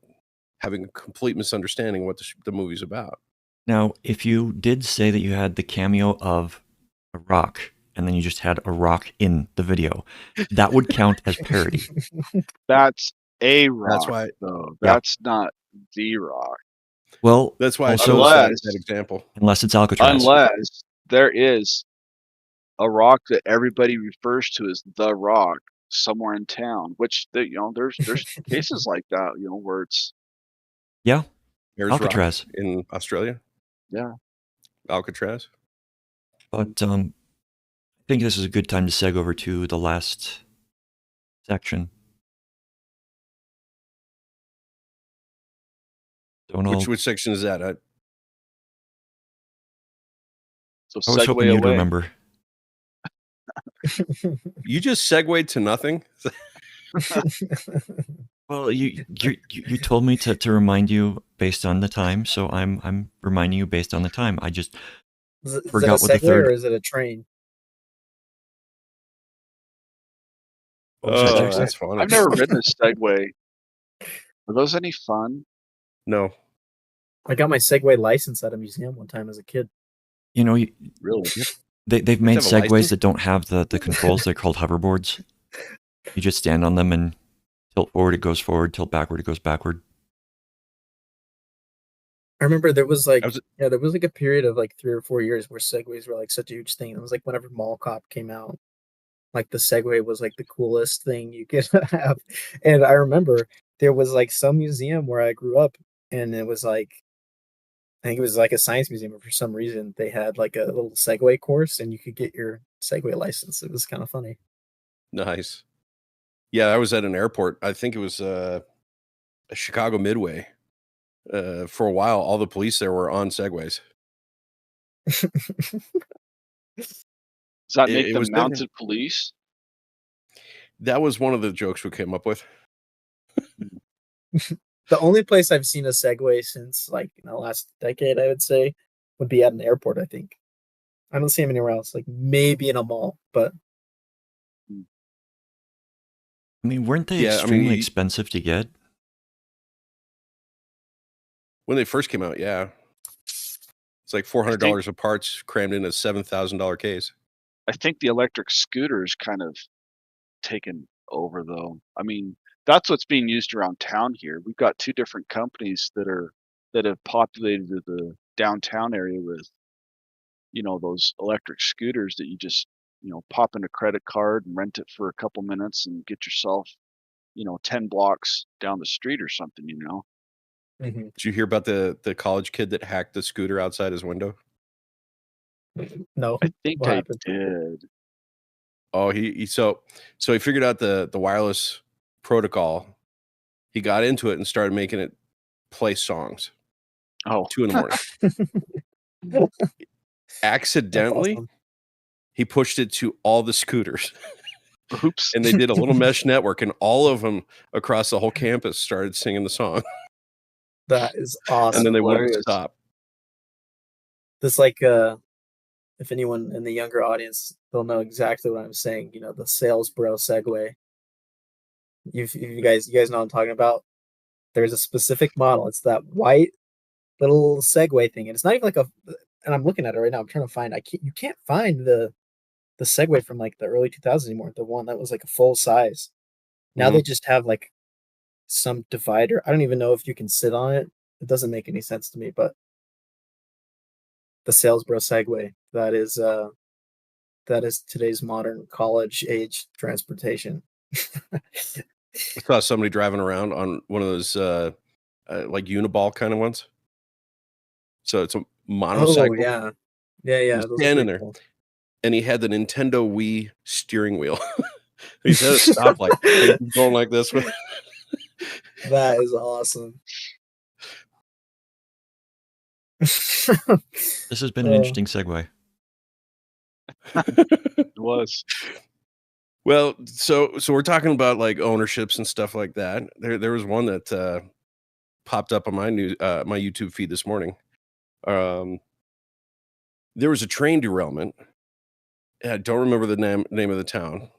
having a complete misunderstanding of what the movie's about. Now, if you did say that you had the cameo of a rock, and then you just had a rock in the video, that would count as parody. That's a rock. That's why, though. That's not the rock. Well, that's why also, I cited that example. Unless it's Alcatraz. Unless there is a rock that everybody refers to as the rock, somewhere in town, which there's cases like that, where it's Yeah, Ayers Rock Alcatraz. in Australia. yeah. Alcatraz. But I think this is a good time to seg over to the last section. Which section is that? So I was hoping segue you'd away. remember. You just segued to nothing. Well, you told me to remind you based on the time, so I'm reminding you based on the time. I just forgot what the third. Or is it a train? Oh, that's funny. I've never ridden a Segway. Were those any fun? No. I got my Segway license at a museum one time as a kid. You know, Really? They've made Segways that don't have the controls. They're called hoverboards. You just stand on them and tilt forward, it goes forward. Tilt backward, it goes backward. I remember there was like a period of like 3 or 4 years where Segways were like such a huge thing. It was like whenever Mall Cop came out, like the Segway was like the coolest thing you could have. And I remember there was like some museum where I grew up, and it was like, I think it was like a science museum, but for some reason they had like a little Segway course and you could get your Segway license. It was kind of funny. Nice. Yeah, I was at an airport. I think it was a Chicago Midway. For a while, all the police there were on Segways. Does that make them mounted police? That was one of the jokes we came up with. The only place I've seen a Segway since like in the last decade, I would say, would be at an airport, I think. I don't see them anywhere else, like maybe in a mall, but I mean, weren't they extremely expensive to get? When they first came out, yeah. It's like $400 of parts crammed in a $7,000 case. I think the electric scooters kind of taken over, though. I mean, that's what's being used around town here. We've got 2 different companies that have populated the downtown area with, those electric scooters that you just, pop in a credit card and rent it for a couple minutes and get yourself, 10 blocks down the street or something, Mm-hmm. Did you hear about the college kid that hacked the scooter outside his window? No, I think I did. Oh, so he figured out the wireless protocol. He got into it and started making it play songs. 2 a.m. Accidentally, awesome. He pushed it to all the scooters. Oops. And they did a little mesh network, and all of them across the whole campus started singing the song. That is awesome. And then they wouldn't stop. This like if anyone in the younger audience, they'll know exactly what I'm saying. The sales bro Segway. You guys know what I'm talking about. There's a specific model. It's that white little Segway thing, and it's not even like and I'm looking at it right now. I'm trying to find. You can't find the Segway from like the early 2000s anymore. The one that was like a full size. Now they just have like some divider. I don't even know if you can sit on it. It doesn't make any sense to me, but the sales bro Segway, that is today's modern college age transportation. I saw somebody driving around on one of those like Uniball kind of ones. So it's a monocycle. Oh yeah. He's standing there, cool. And he had the Nintendo Wii steering wheel. He's at a stoplight. He's going like this with. That is awesome. This has been an interesting segue. It was. Well, so we're talking about like ownerships and stuff like that. There was one that popped up on my my YouTube feed this morning. There was a train derailment. I don't remember the name of the town,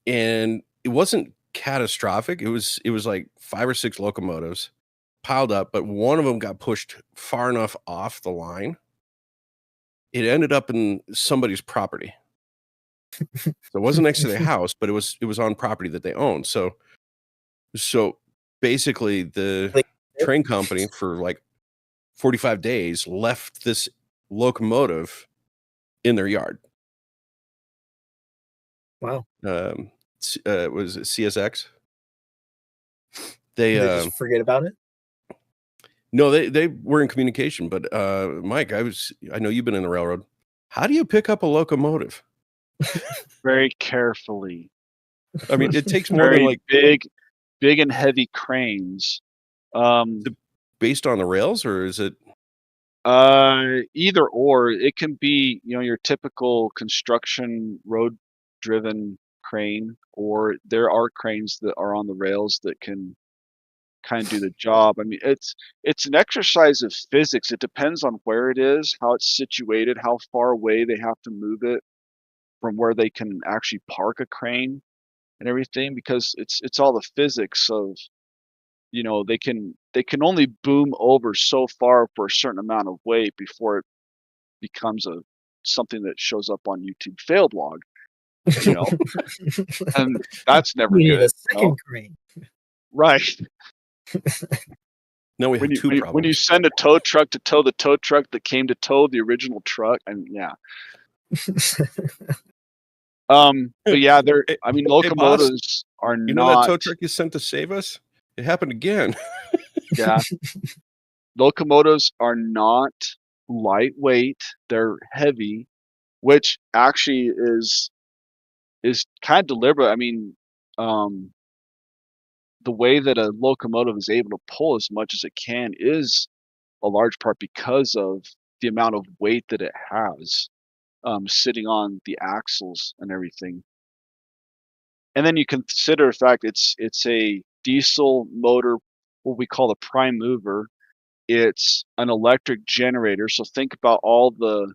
and it wasn't catastrophic. It was like 5 or 6 locomotives piled up, but one of them got pushed far enough off the line. It ended up in somebody's property. So it wasn't next to their house, but it was on property that they owned. So basically the train company for like 45 days left this locomotive in their yard. Wow. Was it CSX? They just forget about it. No, they were in communication, but Mike, I know you've been in the railroad. How do you pick up a locomotive? Very carefully. I mean, it takes more than like big and heavy cranes. Based on the rails, or is it? Either or. It can be, your typical construction road-driven crane, or there are cranes that are on the rails that can kind of do the job. I mean, it's an exercise of physics. It depends on where it is, how it's situated, how far away they have to move it from where they can actually park a crane and everything, because it's all the physics of, they can only boom over so far for a certain amount of weight before it becomes something that shows up on YouTube failed log, and that's never We good. need a second crane. Right. No, we have two problems. When you send a tow truck to tow the tow truck that came to tow the original truck, and yeah. But yeah, locomotives are not. You know that tow truck you sent to save us? It happened again. Yeah. Locomotives are not lightweight. They're heavy, which actually is kind of deliberate. I mean, the way that a locomotive is able to pull as much as it can is a large part because of the amount of weight that it has sitting on the axles and everything. And then you consider the fact it's a diesel motor, what we call the prime mover. It's an electric generator. So think about all the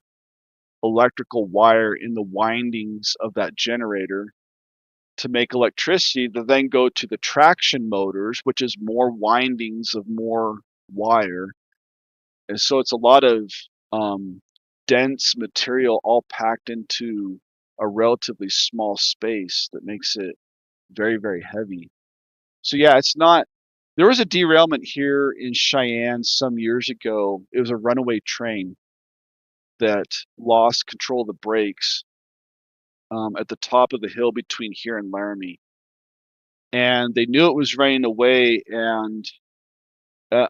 electrical wire in the windings of that generator to make electricity that then go to the traction motors, which is more windings of more wire. And so it's a lot of dense material all packed into a relatively small space that makes it very, very heavy. So yeah, it's not. There was a derailment here in Cheyenne some years ago. It was a runaway train that lost control of the brakes at the top of the hill between here and Laramie. And they knew it was running away, and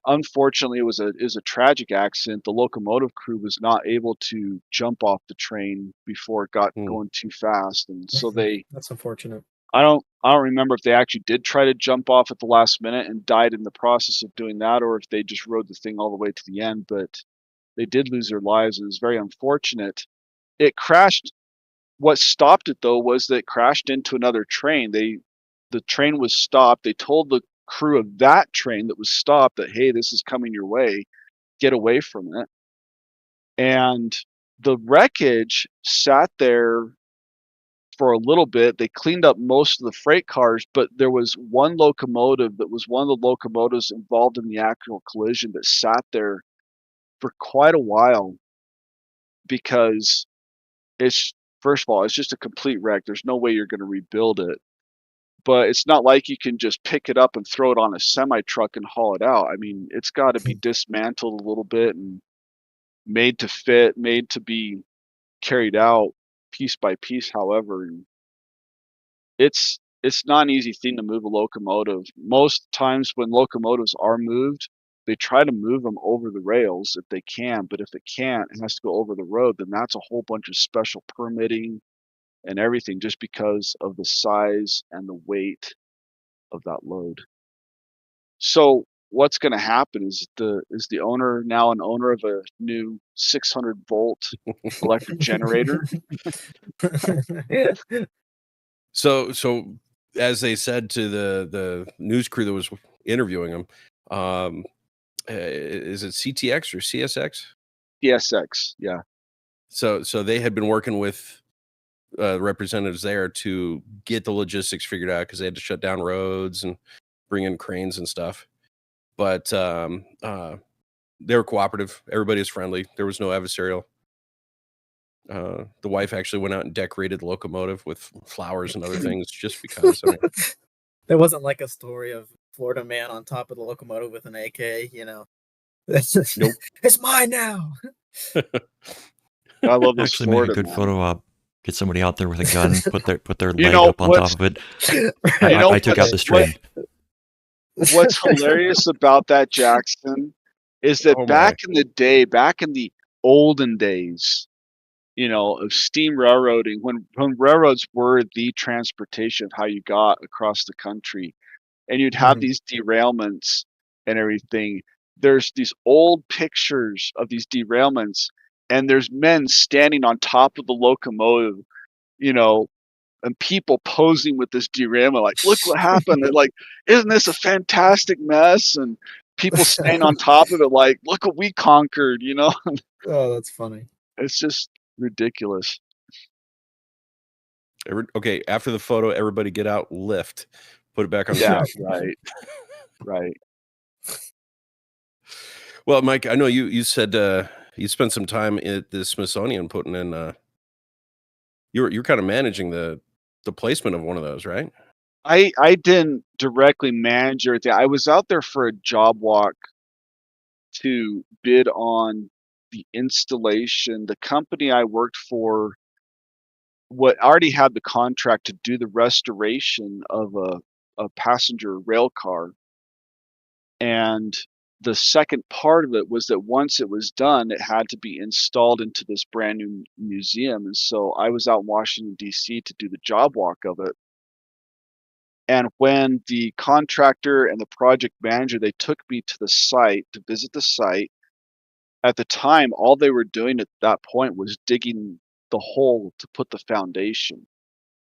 unfortunately, it was a tragic accident. The locomotive crew was not able to jump off the train before it got going too fast, and so That's unfortunate. I don't remember if they actually did try to jump off at the last minute and died in the process of doing that, or if they just rode the thing all the way to the end. But they did lose their lives, and it was very unfortunate. It crashed. What stopped it, though, was that it crashed into another train. The train was stopped. They told the crew of that train that was stopped that, hey, this is coming your way, get away from it. And the wreckage sat there for a little bit. They cleaned up most of the freight cars, but there was one locomotive that was one of the locomotives involved in the actual collision that sat there for quite a while, because first of all, it's just a complete wreck. There's no way you're going to rebuild it. But it's not like you can just pick it up and throw it on a semi truck and haul it out. I mean, it's got to be dismantled a little bit and made to fit, made to be carried out piece by piece. However, it's not an easy thing to move a locomotive. Most times when locomotives are moved, they try to move them over the rails if they can. But if it can't, it has to go over the road. Then that's a whole bunch of special permitting and everything, just because of the size and the weight of that load. So what's going to happen is the owner now an owner of a new 600-volt electric generator. So as they said to the news crew that was interviewing him, is it CTX or CSX? CSX, yeah. So they had been working with representatives there to get the logistics figured out, because they had to shut down roads and bring in cranes and stuff. But they were cooperative. Everybody was friendly. There was no adversarial. The wife actually went out and decorated the locomotive with flowers and other things just because. I mean, there wasn't like a story of Florida man on top of the locomotive with an AK, Nope. It's mine now. I love this Actually Florida make a good man. photo op. Get somebody out there with a gun, put their You leg know up on top of it. Right. You know I took out this train. what's hilarious about that, Jackson, is that Oh back my. in the day, back in the olden days, of steam railroading, when railroads were the transportation of how you got across the country, and you'd have Mhm. these derailments and everything. There's these old pictures of these derailments, and there's men standing on top of the locomotive, you know, and people posing with this derailment, like, look what happened. And like, isn't this a fantastic mess? And people staying on top of it, like, look what we conquered, Oh, that's funny. It's just ridiculous. Okay, after the photo, everybody get out, lift, put it back on the Yeah, track. right. Right. Well, Mike, I know you said you spent some time at the Smithsonian putting in. You're kind of managing the placement of one of those, right? I didn't directly manage everything. I was out there for a job walk to bid on the installation. The company I worked for already had the contract to do the restoration of a passenger rail car. And the second part of it was that once it was done, it had to be installed into this brand new museum. And so I was out in Washington, D.C. to do the job walk of it. And when the contractor and the project manager, they took me to the site to visit the site. At the time, all they were doing at that point was digging the hole to put the foundation.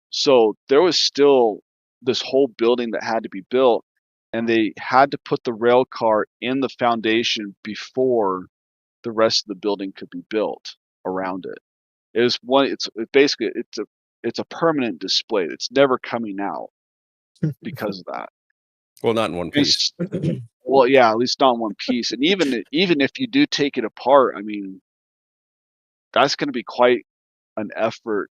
So there was still this whole building that had to be built, and they had to put the rail car in the foundation before the rest of the building could be built around it. It's a permanent display. It's never coming out because of that. Well, not in one piece. Well, yeah, at least not in one piece. And even if you do take it apart, I mean, that's going to be quite an effort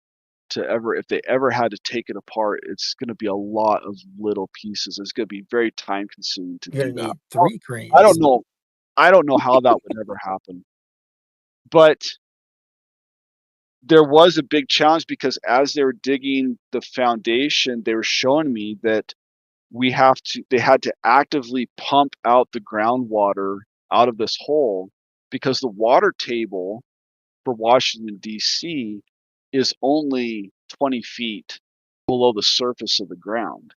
if they ever had to take it apart. It's going to be a lot of little pieces. It's going to be very time consuming to You're do gonna that. need 3 I cranes. don't know. I don't know how that would ever happen. But there was a big challenge because as they were digging the foundation, they were showing me that they had to actively pump out the groundwater out of this hole because the water table for Washington, D.C. is only 20 feet below the surface of the ground.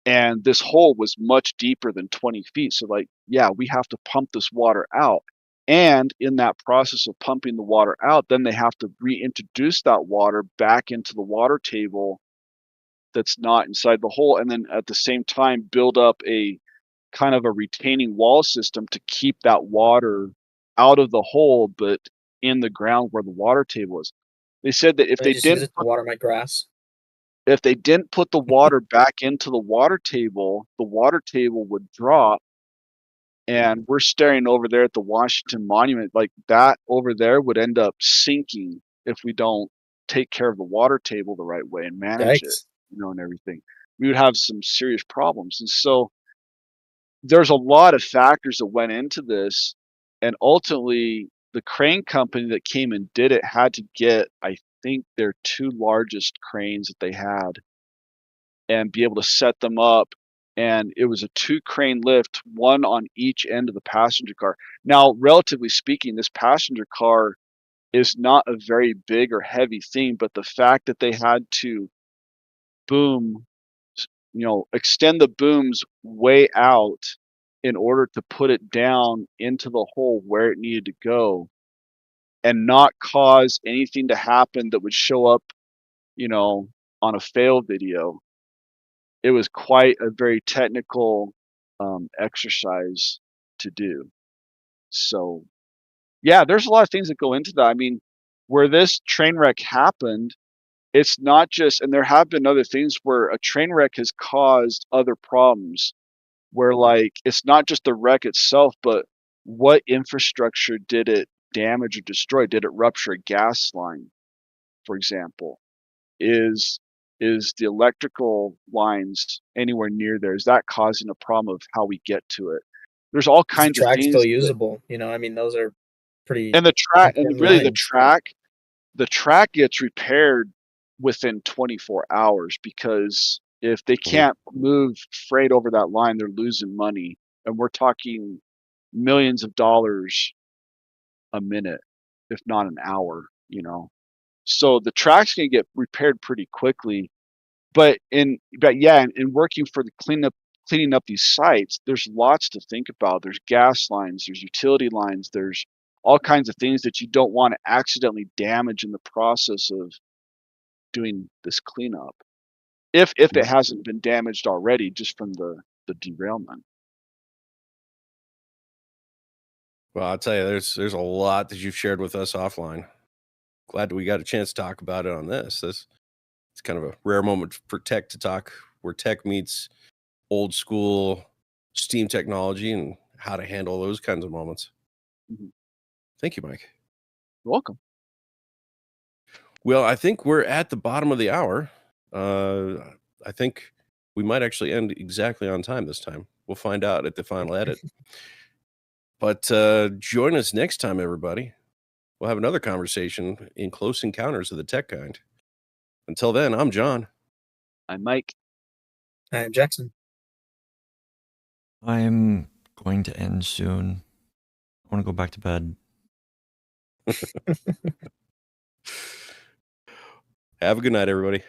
And this hole was much deeper than 20 feet. So, like, yeah, we have to pump this water out. And in that process of pumping the water out, then they have to reintroduce that water back into the water table that's not inside the hole. And then at the same time, build up a kind of a retaining wall system to keep that water out of the hole, but in the ground where the water table is. They said that I just use it to water my grass. if they didn't put the water back into the water table would drop. And we're staring over there at the Washington Monument, like that over there would end up sinking if we don't take care of the water table the right way and manage it, Yikes. and everything. We would have some serious problems. And so there's a lot of factors that went into this, and ultimately the crane company that came and did it had to get, I think, their 2 largest cranes that they had and be able to set them up. And it was a 2 crane lift, one on each end of the passenger car. Now, relatively speaking, this passenger car is not a very big or heavy thing, but the fact that they had to boom, extend the booms way out in order to put it down into the hole where it needed to go and not cause anything to happen that would show up, on a fail video. It was quite a very technical exercise to do. So, yeah, there's a lot of things that go into that. I mean, where this train wreck happened, it's not just, and there have been other things where a train wreck has caused other problems where, like, it's not just the wreck itself, but what infrastructure did it damage or destroy? Did it rupture a gas line, for example? Is the electrical lines anywhere near there? Is that causing a problem of how we get to it? There's all Is the kinds of track things still usable? I mean, those are pretty and the track, and important really lines. the track gets repaired within 24 hours, because if they can't move freight over that line, they're losing money. And we're talking millions of dollars a minute, if not an hour, you know. So the track's gonna get repaired pretty quickly. But in working for the cleaning up these sites, there's lots to think about. There's gas lines, there's utility lines, there's all kinds of things that you don't want to accidentally damage in the process of doing this cleanup, if it hasn't been damaged already just from the derailment. Well, I'll tell you, there's a lot that you've shared with us offline. Glad that we got a chance to talk about it on this. It's kind of a rare moment for tech to talk, where tech meets old school steam technology and how to handle those kinds of moments. Mm-hmm. Thank you, Mike. You're welcome. Well, I think we're at the bottom of the hour. I think we might actually end exactly on time this time. We'll find out at the final edit. But join us next time, everybody. We'll have another conversation in Close Encounters of the Tech Kind. Until then, I'm John. I'm Mike. I'm Jackson. I'm going to end soon. I want to go back to bed. Have a good night, everybody.